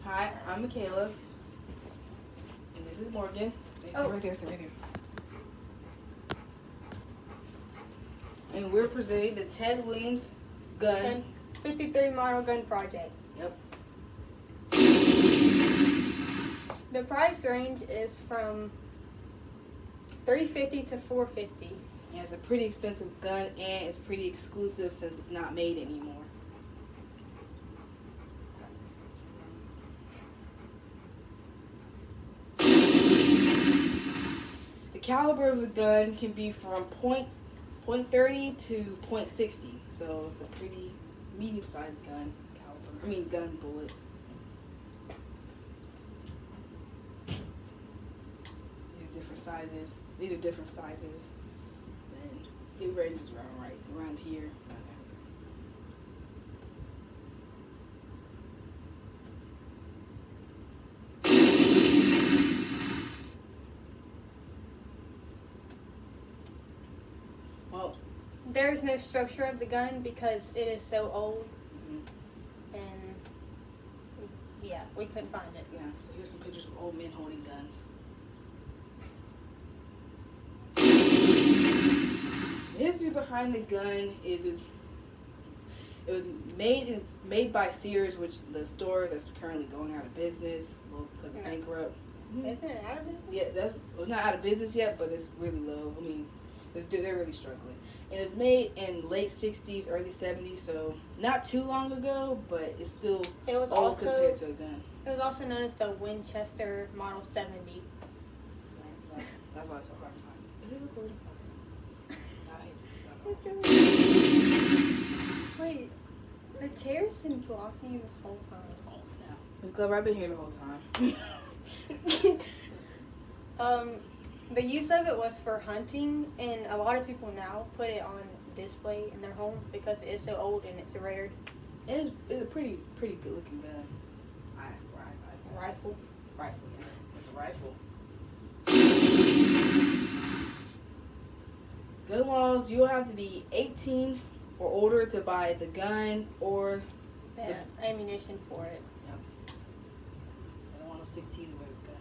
Hi, I'm Makayla. And this is Morgan. Oh. Right there, right there. And we're presenting the Ted Williams gun. 53 model gun project. Yep. The price range is from $350 to $450. Yeah, it's a pretty expensive gun and it's pretty exclusive since it's not made anymore. The caliber of the gun can be from .30 to .60, so it's a pretty medium-sized gun caliber. Gun bullet. These are different sizes. And it ranges around here. Well, there's no structure of the gun because it is so old. Mm-hmm. And yeah, we couldn't find it. Yeah, so here's some pictures of old men holding guns. The history behind the gun is it was made by Sears, which the store that's currently going out of business because it's bankrupt. Isn't it out of business? Yeah, well, not out of business yet, but it's really low. They're really struggling. And it was made in late 60s, early 70s, so not too long ago, but it's still old compared to a gun. It was also known as the Winchester Model 70. That's why it's so hard to find. Is it recording? Wait, her chair's been blocking you this whole time. Oh, snap. Ms. Glover, I've been here the whole time. The use of it was for hunting, and a lot of people now put it on display in their home because it is so old and it's rare. It's a pretty good looking gun. Rifle. Rifle, yeah. It's a rifle. Gun laws, you'll have to be 18 or older to buy the gun or the ammunition for it. Yep. I don't want no 16 to wear a gun.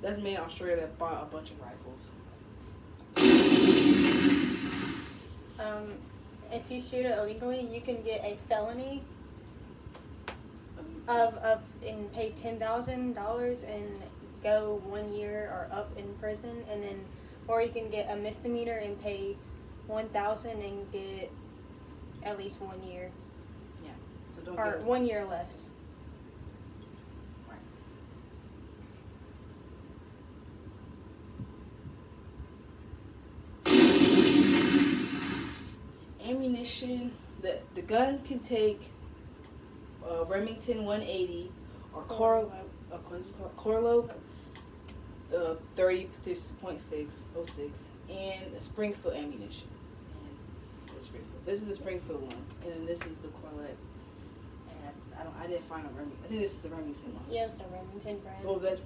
That's a man in Australia that bought a bunch of rifles. If you shoot it illegally, you can get a felony and pay $10,000 and go 1 year or up in prison, and then, or you can get a misdemeanor and pay $1,000 and get at least 1 year. Yeah. So don't or 1 year less. Ammunition, the gun can take Remington 180 or Corlock 30.606 and a Springfield ammunition. This is the Springfield one, and then this is the Corlock. And I didn't find a Remington. I think this is the Remington one. Yeah, it's the Remington brand. The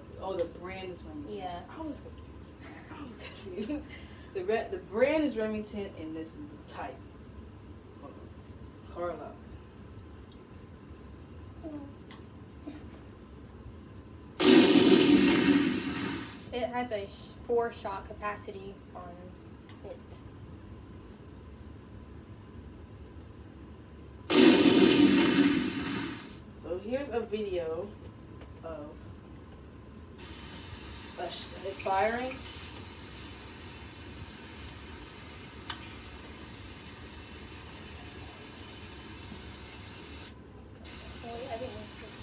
brand is Remington. Yeah. I was confused. The brand is Remington, and this is the type. Carla. It has a 4-shot capacity on it. So here's a video of it firing. I think we're supposed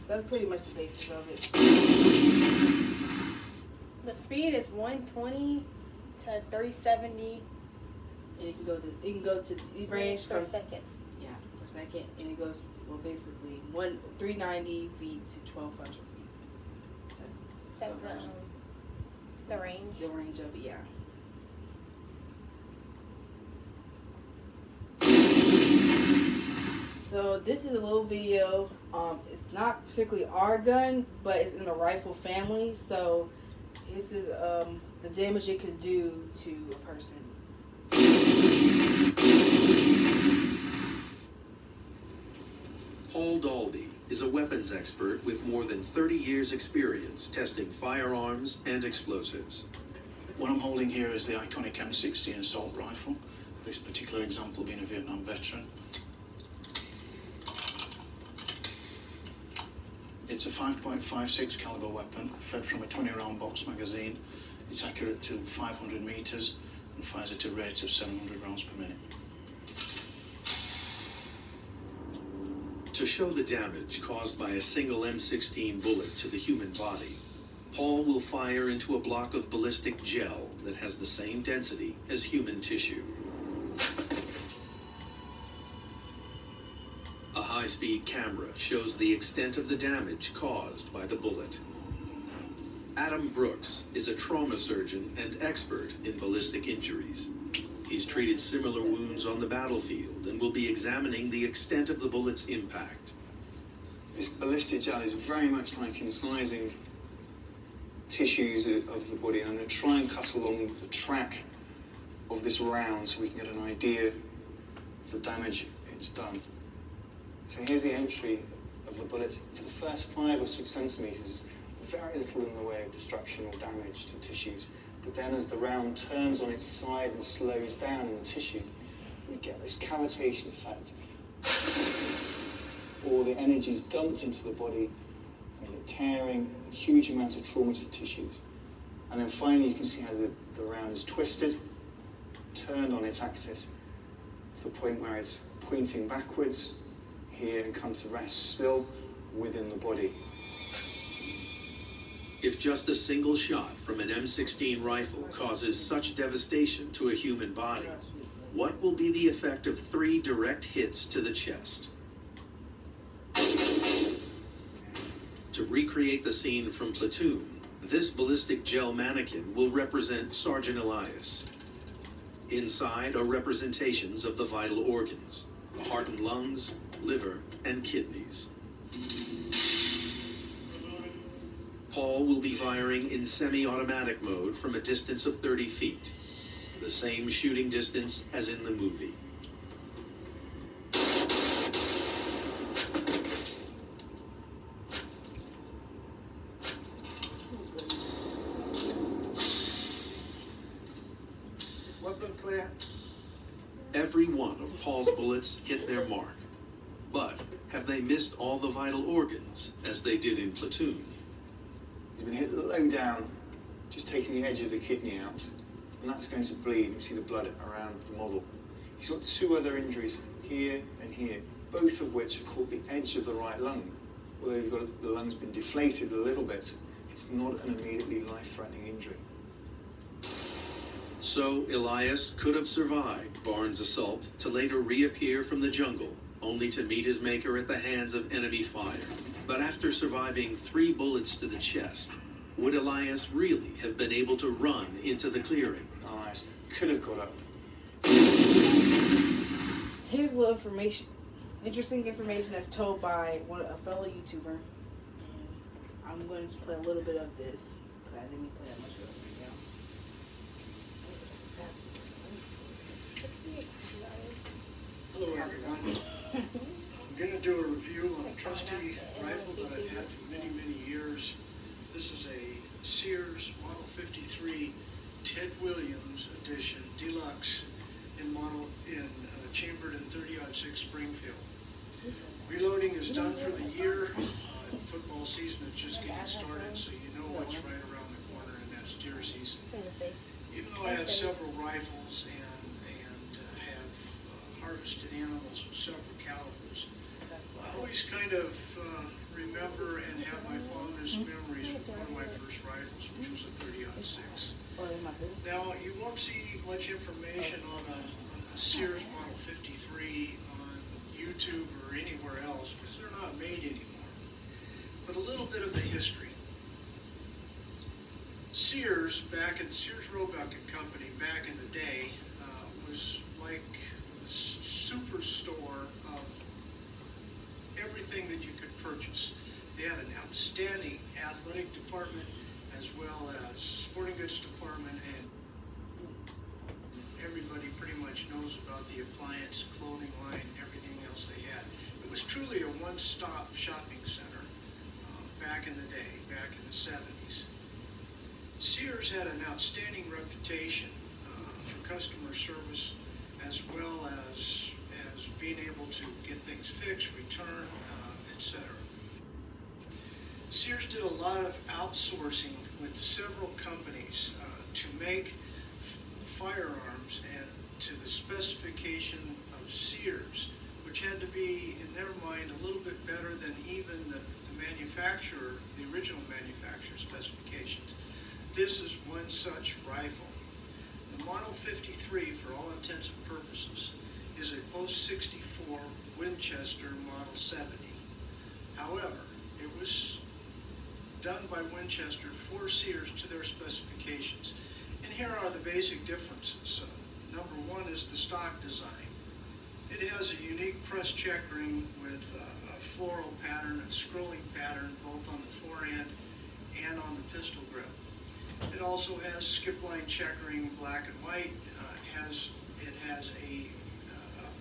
That's pretty much the basis of it. The speed is 120 to 370. And it can go to the range per from second. Yeah, per second, and it goes basically 390 feet to 1,200 feet. That's the range. The range of it, yeah. So this is a little video. It's not particularly our gun, but it's in the rifle family. So this is the damage it could do to a person. Paul Dalby is a weapons expert with more than 30 years' experience testing firearms and explosives. What I'm holding here is the iconic M16 assault rifle, this particular example being a Vietnam veteran. It's a 5.56 caliber weapon, fed from a 20-round box magazine. It's accurate to 500 meters and fires at a rate of 700 rounds per minute. To show the damage caused by a single M16 bullet to the human body, Paul will fire into a block of ballistic gel that has the same density as human tissue. A high-speed camera shows the extent of the damage caused by the bullet. Adam Brooks is a trauma surgeon and expert in ballistic injuries. He's treated similar wounds on the battlefield and will be examining the extent of the bullet's impact. This ballistic gel is very much like incising tissues of the body, and I'm going to try and cut along the track of this round so we can get an idea of the damage it's done. So here's the entry of the bullet. For the first 5 or 6 centimeters, very little in the way of destruction or damage to tissues. But then as the round turns on its side and slows down in the tissue, we get this cavitation effect. All the energy is dumped into the body, and you're tearing a huge amount of trauma to the tissues. And then finally you can see how the round is twisted, turned on its axis, to the point where it's pointing backwards here and come to rest still within the body. If just a single shot from an M16 rifle causes such devastation to a human body, what will be the effect of 3 direct hits to the chest? To recreate the scene from Platoon, this ballistic gel mannequin will represent Sergeant Elias. Inside are representations of the vital organs, the heart and lungs, liver, and kidneys. Paul will be firing in semi-automatic mode from a distance of 30 feet, the same shooting distance as in the movie. Weapon clear. Every one of Paul's bullets hit their mark, but have they missed all the vital organs as they did in Platoon? He's been hit low down, just taking the edge of the kidney out, and that's going to bleed. You see the blood around the model. He's got 2 other injuries, here and here, both of which have caught the edge of the right lung. Although you've got the lung's been deflated a little bit, it's not an immediately life-threatening injury. So Elias could have survived Barnes' assault to later reappear from the jungle, only to meet his maker at the hands of enemy fire. But after surviving 3 bullets to the chest, would Elias really have been able to run into the clearing? Elias could have got up. Here's a little information, interesting information that's told by a fellow YouTuber. And I'm going to play a little bit of this, but I didn't play that much of it right now. Hello everyone. I'm going to do a review on a trusty rifle that I've had for many, many years. This is a Sears Model 53 Ted Williams edition, deluxe chambered in 30-06 Springfield. Reloading is done for the year. Football season is just getting started, so you know what's right around the corner, and that's deer season. Even though I have several rifles and have harvested animals with several calibers, I always kind of remember and have my fondest memories with one of my first rifles, which was a 30-06. Now, you won't see much information on a Sears Model 53 on YouTube or anywhere else because they're not made anymore. But a little bit of the history. Sears, Sears Roebuck and Company, back in the day, was like the superstore of one-stop shopping center back in the day, back in the 70s. Sears had an outstanding reputation for customer service, as well as being able to get things fixed, returned, etc. Sears did a lot of outsourcing with several companies to make firearms and to the specification of Sears, which had to be, in their mind, a little bit better than even the manufacturer, the original manufacturer specifications. This is one such rifle. The Model 53, for all intents and purposes, is a post 64 Winchester Model 70. However, it was done by Winchester for Sears to their specifications. And here are the basic differences. Number one is the stock design. It has a unique press checkering with a floral pattern and scrolling pattern both on the forehand and on the pistol grip. It also has skip line checkering, black and white. It has a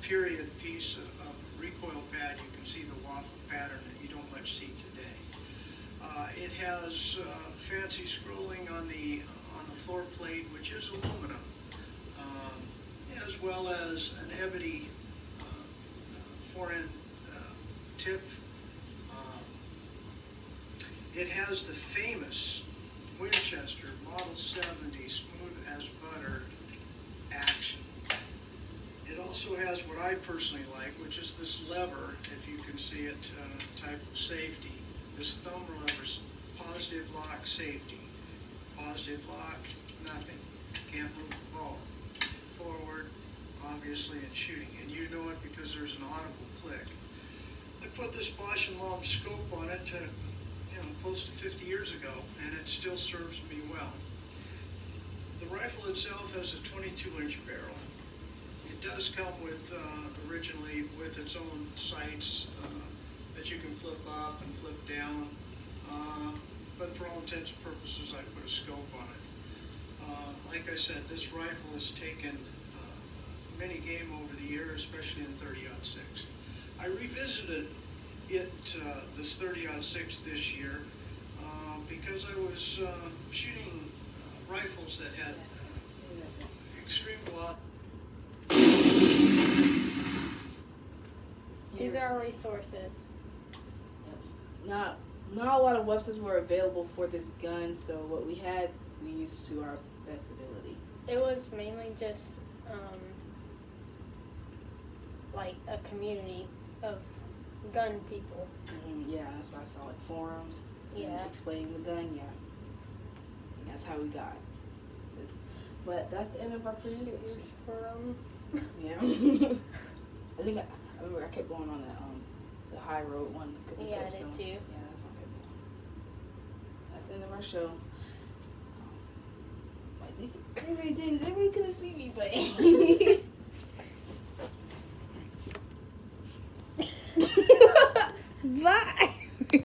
period piece of recoil pad. You can see the waffle pattern that you don't much see today. It has fancy scrolling on the floor plate, which is aluminum, as well as an ebony forend tip. It has the famous Winchester Model 70 smooth as butter action. It also has what I personally like, which is this lever, if you can see it, type of safety. This thumb lever, positive lock safety. Positive lock, nothing. Can't move the ball. Forward, obviously, in shooting. And you know it because there's an audible click. I put this Bosch & Lomb scope on it close to 50 years ago, and it still serves me well. The rifle itself has a 22-inch barrel. It does come with, originally, with its own sights that you can flip up and flip down, but for all intents and purposes, I put a scope on it. Like I said, this rifle has taken many game over the years, especially in 30-06. I revisited it, this 30-06 this year, because I was shooting rifles that had extreme velocity. These are our resources. Not a lot of websites were available for this gun, so what we had, we used to our best ability. It was mainly just like a community of gun people. Yeah, that's why I saw like forums. Yeah. And explaining the gun. Yeah. And that's how we got this. But that's the end of our presentation. Forum. Yeah. I think I remember I kept going on the high road one because Yeah, I kept did some, too. Yeah, that's what I kept going. That's the end of our show. Everybody couldn't see me, but